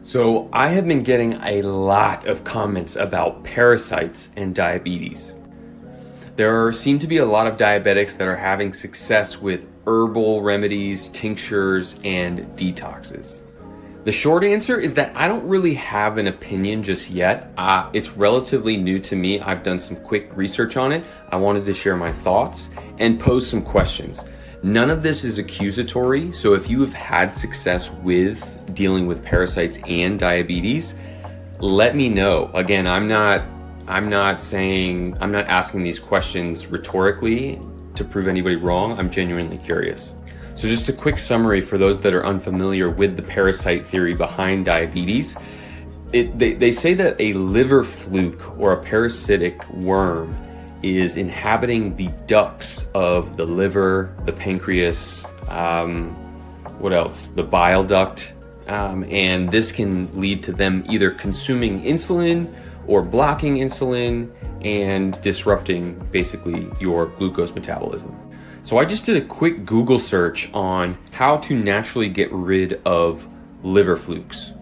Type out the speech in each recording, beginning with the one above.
So I have been getting a lot of comments about parasites and diabetes. There seem to be a lot of diabetics that are having success with herbal remedies, tinctures, and detoxes. The short answer is that I don't really have an opinion just yet. It's relatively new to me. I've done some quick research on it. I wanted to share my thoughts and pose some questions. None of this is accusatory, so if you have had success with dealing with parasites and diabetes, let me know. Again, I'm not asking these questions rhetorically to prove anybody wrong. I'm genuinely curious. So just a quick summary for those that are unfamiliar with the parasite theory behind diabetes. They say that a liver fluke or a parasitic worm is inhabiting the ducts of the liver, the pancreas, what else? The bile duct. And this can lead to them either consuming insulin or blocking insulin and disrupting basically your glucose metabolism. So I just did a quick Google search on how to naturally get rid of liver flukes.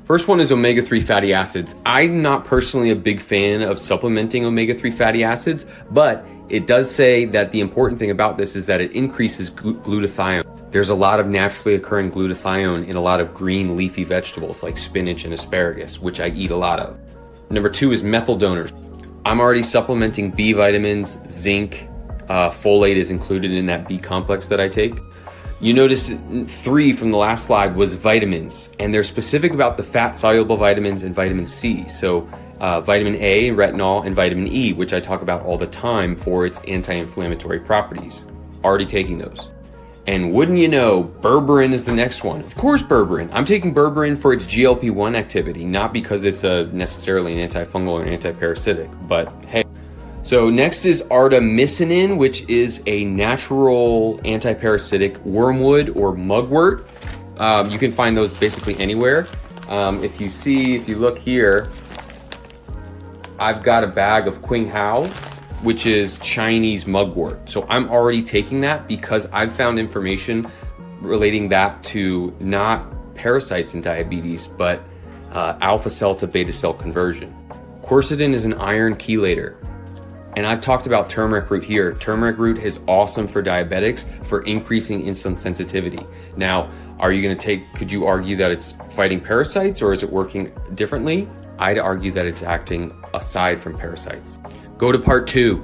First one is omega-3 fatty acids. I'm not personally a big fan of supplementing omega-3 fatty acids, but it does say that the important thing about this is that it increases glutathione. There's a lot of naturally occurring glutathione in a lot of green leafy vegetables like spinach and asparagus, which I eat a lot of. Number 2 is methyl donors. I'm already supplementing B vitamins, zinc, folate is included in that B complex that I take. You notice 3 from the last slide was vitamins, and they're specific about the fat-soluble vitamins and vitamin C. So vitamin A, retinol, and vitamin E, which I talk about all the time for its anti-inflammatory properties. Already taking those. And wouldn't you know, berberine is the next one. Of course berberine. I'm taking berberine for its GLP-1 activity, not because it's necessarily an antifungal or anti-parasitic, but hey. So next is artemisinin, which is a natural anti-parasitic wormwood or mugwort. You can find those basically anywhere. If you look here, I've got a bag of Qing Hao, which is Chinese mugwort. So I'm already taking that because I've found information relating that to not parasites and diabetes, but alpha cell to beta cell conversion. Quercetin is an iron chelator. And I've talked about turmeric root here. Turmeric root is awesome for diabetics for increasing insulin sensitivity. Now, could you argue that it's fighting parasites or is it working differently? I'd argue that it's acting aside from parasites. Go to part 2.